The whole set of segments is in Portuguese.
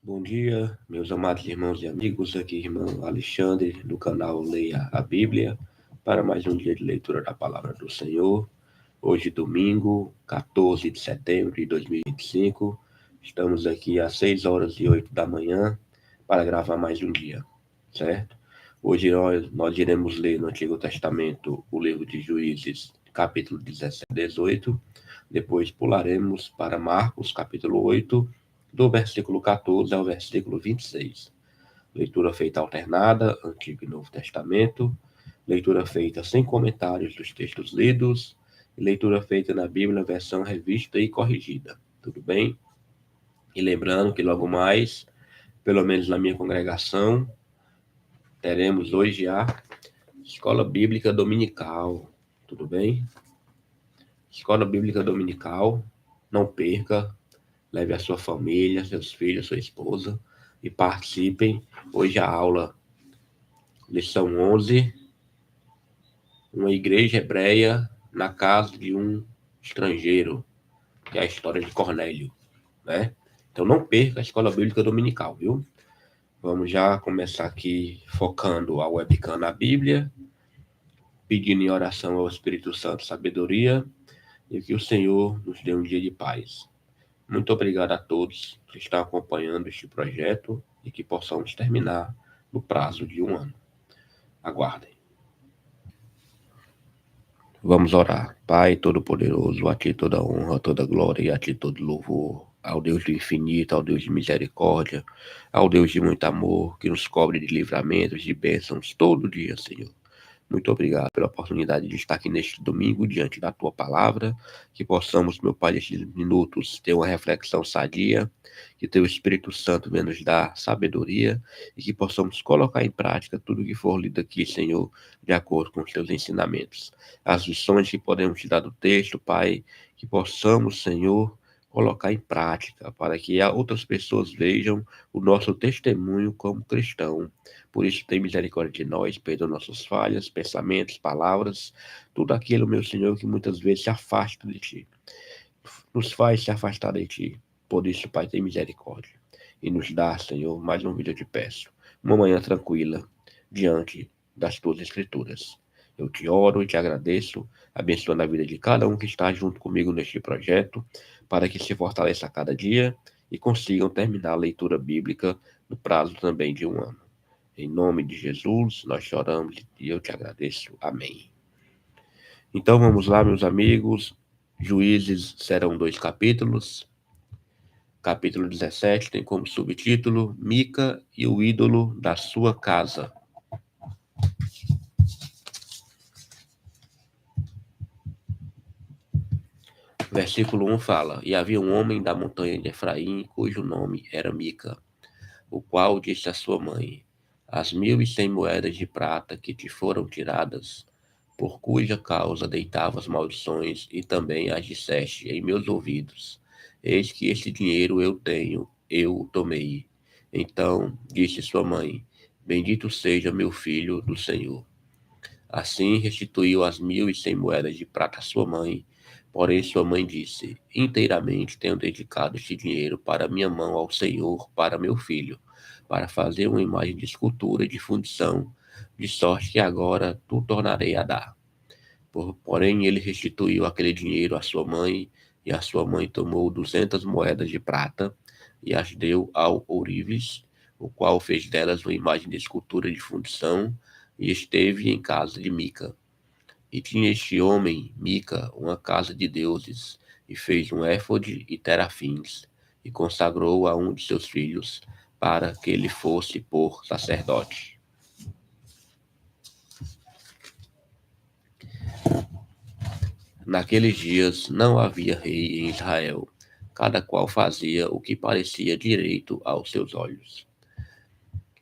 Bom dia, meus amados irmãos e amigos. Aqui, irmão Alexandre, do canal Leia a Bíblia, para mais um dia de leitura da Palavra do Senhor. Hoje, domingo, 14 de setembro de 2025. Estamos aqui às 6h08 da manhã para gravar mais um dia, certo? Hoje nós iremos ler no Antigo Testamento o livro de Juízes, capítulo 17 e 18. Depois pularemos para Marcos, capítulo 8, do versículo 14 ao versículo 26. Leitura feita alternada, Antigo e Novo Testamento. Leitura feita sem comentários dos textos lidos. E leitura feita na Bíblia, versão revista e corrigida. Tudo bem? E lembrando que logo mais, pelo menos na minha congregação, teremos hoje a Escola Bíblica Dominical. Tudo bem? Escola Bíblica Dominical. Não perca. Leve a sua família, seus filhos, sua esposa e participem. Hoje a aula, lição 11, uma igreja hebreia na casa de um estrangeiro, que é a história de Cornélio, né? Então não perca a Escola Bíblica Dominical, viu? Vamos já começar aqui focando a webcam na Bíblia, pedindo em oração ao Espírito Santo sabedoria e que o Senhor nos dê um dia de paz. Muito obrigado a todos que estão acompanhando este projeto e que possamos terminar no prazo de 1 ano. Aguardem. Vamos orar. Pai Todo-Poderoso, a Ti toda honra, toda glória e a Ti todo louvor. Ao Deus do infinito, ao Deus de misericórdia, ao Deus de muito amor, que nos cobre de livramentos, de bênçãos todo dia, Senhor. Muito obrigado pela oportunidade de estar aqui neste domingo diante da Tua palavra, que possamos, meu Pai, nestes minutos ter uma reflexão sadia, que Teu Espírito Santo venha nos dar sabedoria e que possamos colocar em prática tudo que for lido aqui, Senhor, de acordo com os Teus ensinamentos. As lições que podemos tirar do texto, Pai, que possamos, Senhor, colocar em prática, para que outras pessoas vejam o nosso testemunho como cristão. Por isso, tem misericórdia de nós, perdoa nossas falhas, pensamentos, palavras, tudo aquilo, meu Senhor, que muitas vezes se afasta de Ti, nos faz se afastar de Ti. Por isso, Pai, tem misericórdia. E nos dá, Senhor, mais um vídeo eu te peço, uma manhã tranquila, diante das Tuas Escrituras. Eu te oro e te agradeço, abençoando a vida de cada um que está junto comigo neste projeto, para que se fortaleça a cada dia e consigam terminar a leitura bíblica no prazo também de 1 ano. Em nome de Jesus, nós choramos e eu te agradeço. Amém. Então vamos lá, meus amigos. Juízes serão 2 capítulos. Capítulo 17 tem como subtítulo Mica e o ídolo da sua casa. Versículo 1 fala: E havia um homem da montanha de Efraim, cujo nome era Mica, o qual disse à sua mãe: As 1.100 moedas de prata que te foram tiradas, por cuja causa deitavas maldições, e também as disseste em meus ouvidos: Eis que este dinheiro eu tenho, eu o tomei. Então disse sua mãe: Bendito seja meu filho do Senhor. Assim restituiu as 1.100 moedas de prata à sua mãe. Porém, sua mãe disse: Inteiramente tenho dedicado este dinheiro para minha mão ao Senhor, para meu filho, para fazer uma imagem de escultura de fundição, de sorte que agora tu tornarei a dar. Porém, ele restituiu aquele dinheiro à sua mãe, e a sua mãe tomou 200 moedas de prata e as deu ao ourives, o qual fez delas uma imagem de escultura de fundição, e esteve em casa de Mica. E tinha este homem, Mica, uma casa de deuses, e fez um éfode e terafins, e consagrou a um de seus filhos, para que ele fosse por sacerdote. Naqueles dias não havia rei em Israel, cada qual fazia o que parecia direito aos seus olhos.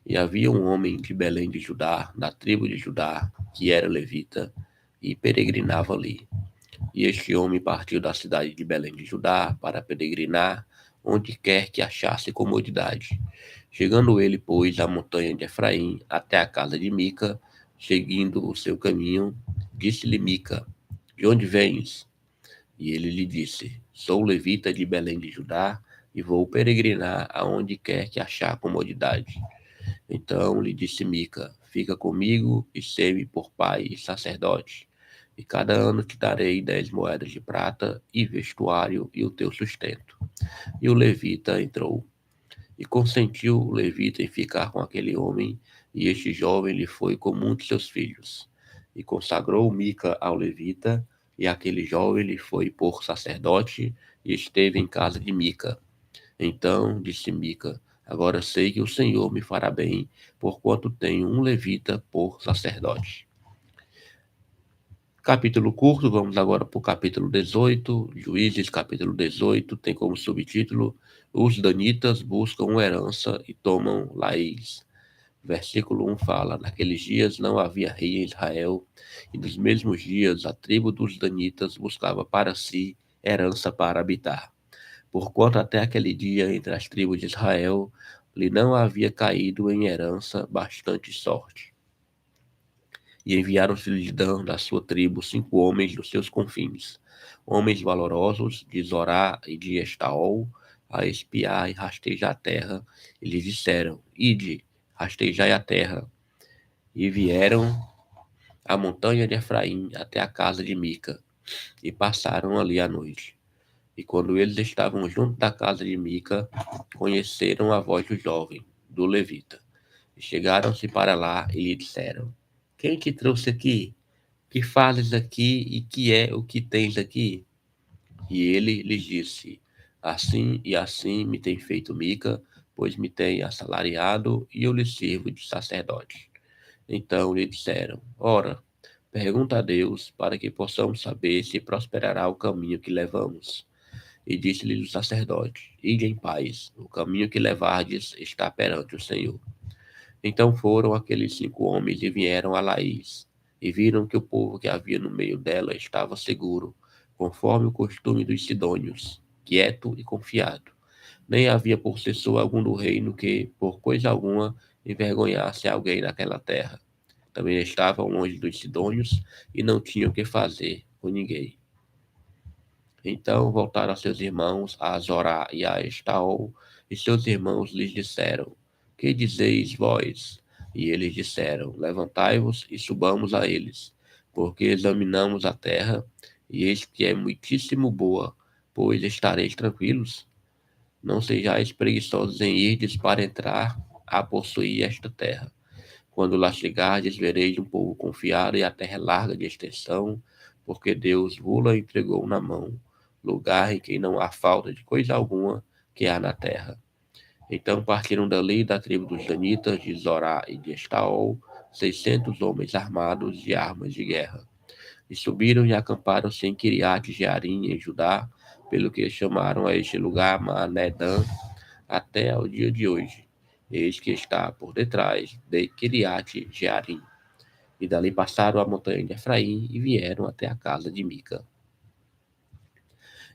E havia um homem de Belém de Judá, da tribo de Judá, que era levita, e peregrinava ali. E este homem partiu da cidade de Belém de Judá para peregrinar onde quer que achasse comodidade. Chegando ele, pois, à montanha de Efraim, até a casa de Mica, seguindo o seu caminho, disse-lhe Mica: De onde vens? E ele lhe disse: Sou levita de Belém de Judá, e vou peregrinar aonde quer que achar comodidade. Então lhe disse Mica: fica comigo e sê-me por pai e sacerdote. E cada ano te darei 10 moedas de prata e vestuário e o teu sustento. E o levita entrou. E consentiu o levita em ficar com aquele homem, e este jovem lhe foi como um de seus filhos. E consagrou Mica ao levita, e aquele jovem lhe foi por sacerdote, e esteve em casa de Mica. Então disse Mica: agora sei que o Senhor me fará bem, porquanto tenho um levita por sacerdote. Capítulo curto, vamos agora para o capítulo 18. Juízes, capítulo 18, tem como subtítulo: Os danitas buscam herança e tomam Laís. Versículo 1 fala: naqueles dias não havia rei em Israel, e nos mesmos dias a tribo dos danitas buscava para si herança para habitar. Porquanto até aquele dia entre as tribos de Israel lhe não havia caído em herança bastante sorte. E enviaram os filhos de Dan da sua tribo 5 homens dos seus confins, homens valorosos de Zorá e de Estaol, a espiar e rastejar a terra. E lhes disseram: ide, rastejai a terra. E vieram à montanha de Efraim até a casa de Mica, e passaram ali a noite. E quando eles estavam junto da casa de Mica, conheceram a voz do jovem, do levita. E chegaram-se para lá e lhe disseram: quem te trouxe aqui? Que fazes aqui e que é o que tens aqui? E ele lhes disse: assim e assim me tem feito Mica, pois me tem assalariado e eu lhe sirvo de sacerdote. Então lhe disseram: ora, pergunta a Deus para que possamos saber se prosperará o caminho que levamos. E disse-lhe o sacerdote: ide em paz, o caminho que levardes está perante o Senhor. Então foram aqueles 5 homens e vieram a Laís, e viram que o povo que havia no meio dela estava seguro, conforme o costume dos sidônios, quieto e confiado. Nem havia possessor algum do reino que, por coisa alguma, envergonhasse alguém naquela terra. Também estavam longe dos sidônios e não tinham o que fazer com ninguém. Então voltaram a seus irmãos, a Zorá e a Estaol, e seus irmãos lhes disseram: que dizeis vós? E eles disseram: levantai-vos e subamos a eles, porque examinamos a terra, e eis que é muitíssimo boa, pois estareis tranquilos. Não sejais preguiçosos em irdes para entrar a possuir esta terra. Quando lá chegardes, vereis um povo confiado e a terra larga de extensão, porque Deus vos-la entregou na mão, lugar em que não há falta de coisa alguma que há na terra. Então partiram dali da tribo dos Danitas, de Zorá e de Estaol, 600 homens armados de armas de guerra. E subiram e acamparam-se em Kiriat Jearim, em Judá, pelo que chamaram a este lugar Maanedã, até ao dia de hoje. Eis que está por detrás de Kiriat Jearim. E dali passaram a montanha de Efraim e vieram até a casa de Mica.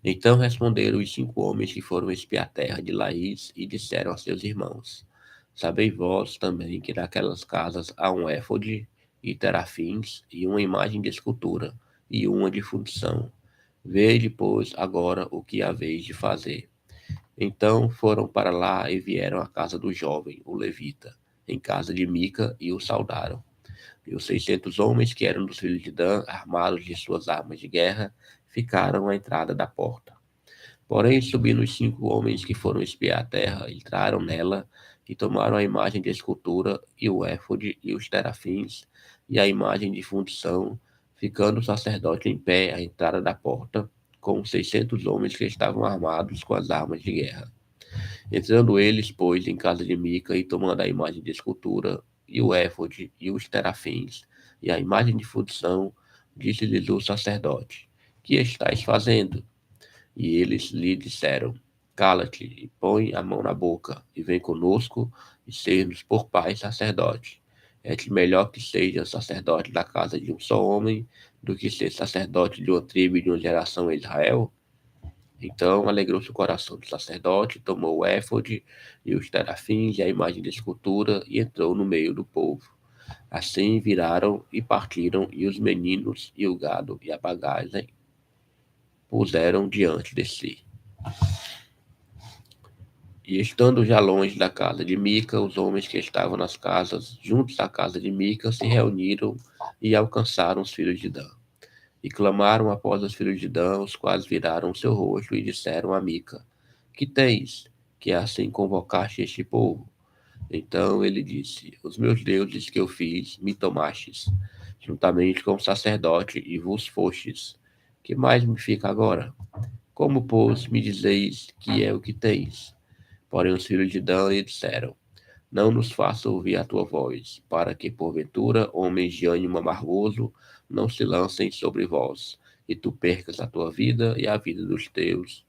Então responderam os 5 homens que foram espiar a terra de Laís e disseram a seus irmãos: sabei vós também que naquelas casas há um éfode e terafins e uma imagem de escultura e uma de fundição. Vede, pois, agora o que haveis de fazer. Então foram para lá e vieram à casa do jovem, o levita, em casa de Mica, e o saudaram. E os 600 homens que eram dos filhos de Dan, armados de suas armas de guerra, ficaram à entrada da porta. Porém, subindo os 5 homens que foram espiar a terra, entraram nela e tomaram a imagem de escultura e o éfode e os terafins e a imagem de fundição, ficando o sacerdote em pé à entrada da porta, com os 600 homens que estavam armados com as armas de guerra. Entrando eles, pois, em casa de Mica e tomando a imagem de escultura e o éfode e os terafins e a imagem de fundição, disse-lhes o sacerdote: que estáis fazendo? E eles lhe disseram: cala-te e põe a mão na boca, e vem conosco e ser-nos por pai sacerdote. É-te melhor que seja sacerdote da casa de um só homem, do que ser sacerdote de uma tribo e de uma geração em Israel? Então alegrou-se o coração do sacerdote, tomou o éfode e os terafins e a imagem de escultura e entrou no meio do povo. Assim viraram e partiram, e os meninos e o gado e a bagagem puseram diante de si. E estando já longe da casa de Mica, os homens que estavam nas casas juntos à casa de Mica se reuniram e alcançaram os filhos de Dan. E clamaram após os filhos de Dan, os quais viraram o seu rosto e disseram a Mica: Que tens, que assim convocaste este povo? Então ele disse: Os meus deuses que eu fiz, me tomastes, juntamente com o sacerdote, e vos fostes. Que mais me fica agora? Como, pois, me dizeis que é o que tens? Porém os filhos de Dan lhe disseram: Não nos faça ouvir a tua voz, para que, porventura, homens de ânimo amargoso não se lancem sobre vós, e tu percas a tua vida e a vida dos teus,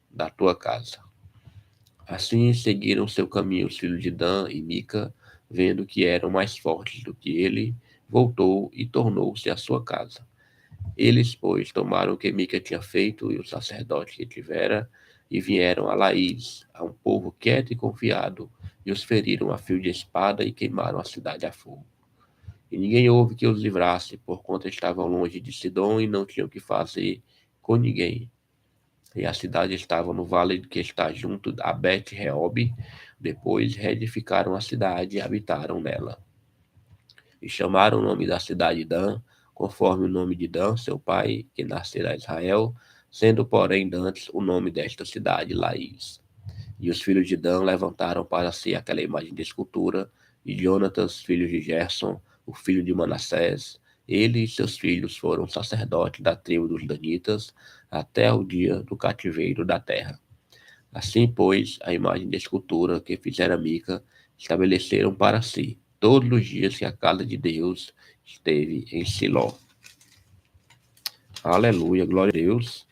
da tua casa. Assim seguiram seu caminho os filhos de Dan e Mica, vendo que eram mais fortes do que ele, voltou e tornou-se à sua casa. Eles, pois, tomaram o que Mica tinha feito e o sacerdote que tivera, e vieram a Laís, a um povo quieto e confiado, e os feriram a fio de espada e queimaram a cidade a fogo. E ninguém houve que os livrasse, porquanto estavam longe de Sidom e não tinham o que fazer com ninguém. E a cidade estava no vale que está junto a Bet-Reob. Depois reedificaram a cidade e habitaram nela. E chamaram o nome da cidade Dan, conforme o nome de Dan, seu pai, que nascera a Israel, sendo, porém, dantes o nome desta cidade, Laís. E os filhos de Dan levantaram para si aquela imagem de escultura, e Jonatas, filho de Gerson, o filho de Manassés, ele e seus filhos foram sacerdotes da tribo dos Danitas até o dia do cativeiro da terra. Assim, pois, a imagem de escultura que fizera Mica estabeleceram para si todos os dias que a casa de Deus esteve em Siló. Aleluia, glória a Deus.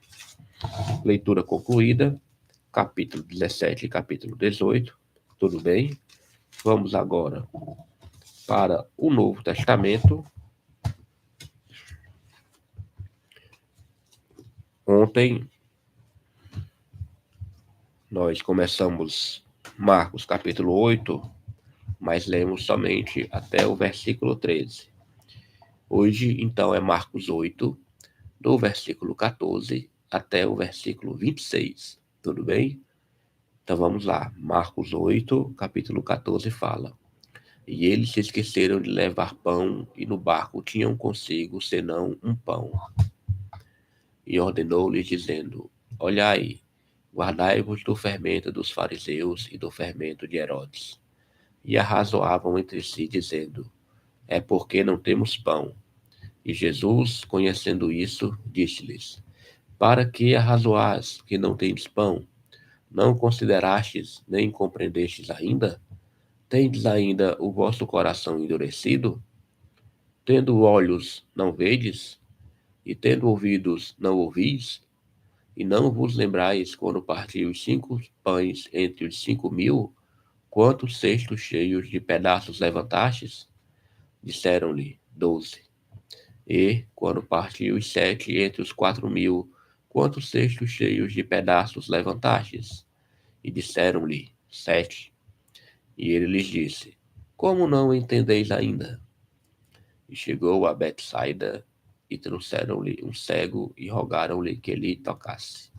Leitura concluída, capítulo 17 e capítulo 18. Tudo bem? Vamos agora para o Novo Testamento. Ontem nós começamos Marcos capítulo 8, mas lemos somente até o versículo 13. Hoje, então, é Marcos 8, do versículo 14 até o versículo 26. Tudo bem? Então vamos lá. Marcos 8, capítulo 14 fala: E eles se esqueceram de levar pão, e no barco tinham consigo senão um pão. E ordenou-lhes, dizendo: Olhai, guardai-vos do fermento dos fariseus e do fermento de Herodes. E arrazoavam entre si, dizendo: É porque não temos pão. E Jesus, conhecendo isso, disse-lhes: Para que arrazoais que não tendes pão? Não considerastes nem compreendestes ainda? Tendes ainda o vosso coração endurecido? Tendo olhos, não vedes? E tendo ouvidos, não ouvis? E não vos lembrais quando parti os 5 pães entre os 5.000, quantos cestos cheios de pedaços levantastes? Disseram-lhe: 12. E, quando parti os 7 entre os 4.000, quantos cestos cheios de pedaços levantastes? E disseram-lhe: 7. E ele lhes disse: Como não entendeis ainda? E chegou a Betsaida, e trouxeram-lhe um cego, e rogaram-lhe que lhe tocasse.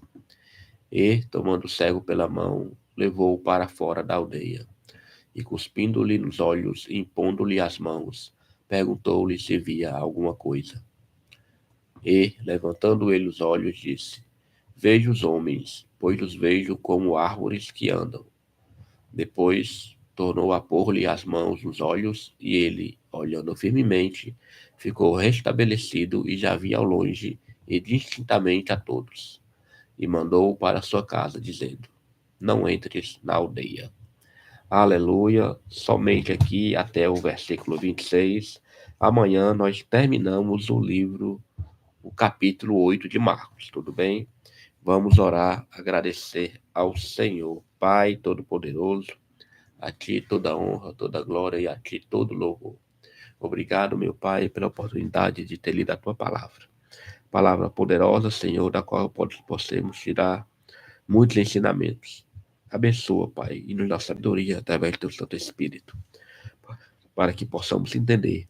E, tomando o cego pela mão, levou-o para fora da aldeia. E, cuspindo-lhe nos olhos e impondo-lhe as mãos, perguntou-lhe se via alguma coisa. E, levantando ele os olhos, disse: Vejo os homens, pois os vejo como árvores que andam. Depois tornou a pôr-lhe as mãos nos olhos, e ele, olhando firmemente, ficou restabelecido e já via ao longe e distintamente a todos. E mandou-o para sua casa, dizendo: Não entres na aldeia. Aleluia, somente aqui até o versículo 26. Amanhã nós terminamos o capítulo 8 de Marcos, tudo bem? Vamos orar, agradecer ao Senhor, Pai Todo-Poderoso, a Ti toda honra, toda glória e a Ti todo louvor. Obrigado, meu Pai, pela oportunidade de ter lido a Tua palavra. Palavra poderosa, Senhor, da qual possamos tirar muitos ensinamentos. Abençoa, Pai, e nos dá sabedoria através do Teu Santo Espírito, para que possamos entender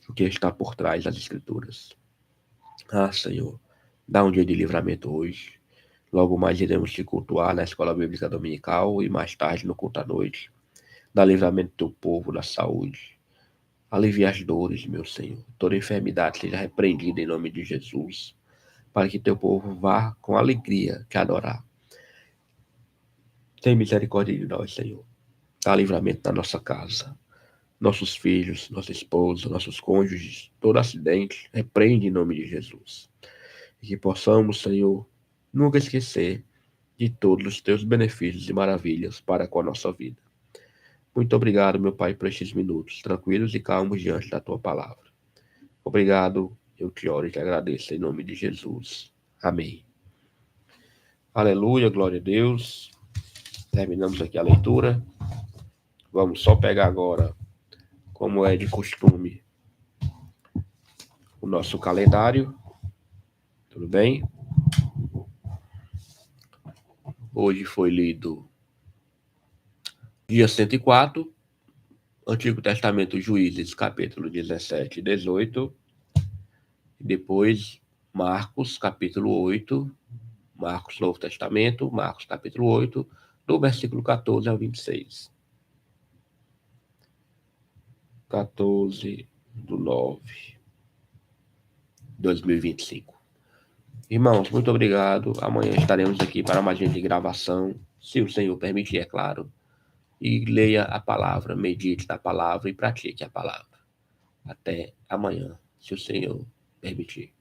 o que está por trás das Escrituras. Ah, Senhor, dá um dia de livramento hoje. Logo mais iremos te cultuar na Escola Bíblica Dominical e mais tarde no culto à noite. Dá livramento do teu povo, da saúde. Alivia as dores, meu Senhor. Toda enfermidade seja repreendida em nome de Jesus, para que teu povo vá com alegria te adorar. Tem misericórdia de nós, Senhor. Dá livramento na nossa casa. Nossos filhos, nossa esposa, nossos cônjuges, todo acidente, repreende em nome de Jesus. E que possamos, Senhor, nunca esquecer de todos os teus benefícios e maravilhas para com a nossa vida. Muito obrigado, meu Pai, por estes minutos, tranquilos e calmos diante da tua palavra. Obrigado, eu te oro e te agradeço em nome de Jesus. Amém. Aleluia, glória a Deus. Terminamos aqui a leitura. Vamos só pegar agora, como é de costume, o nosso calendário. Tudo bem? Hoje foi lido dia 104, Antigo Testamento, Juízes, capítulo 17 e 18. E depois, Marcos, capítulo 8. Marcos, Novo Testamento, Marcos, capítulo 8, do versículo 14 ao 26. 14/9/2025. Irmãos, muito obrigado. Amanhã estaremos aqui para mais gente de gravação, se o Senhor permitir, é claro. E leia a palavra, medite na palavra e pratique a palavra. Até amanhã, se o Senhor permitir.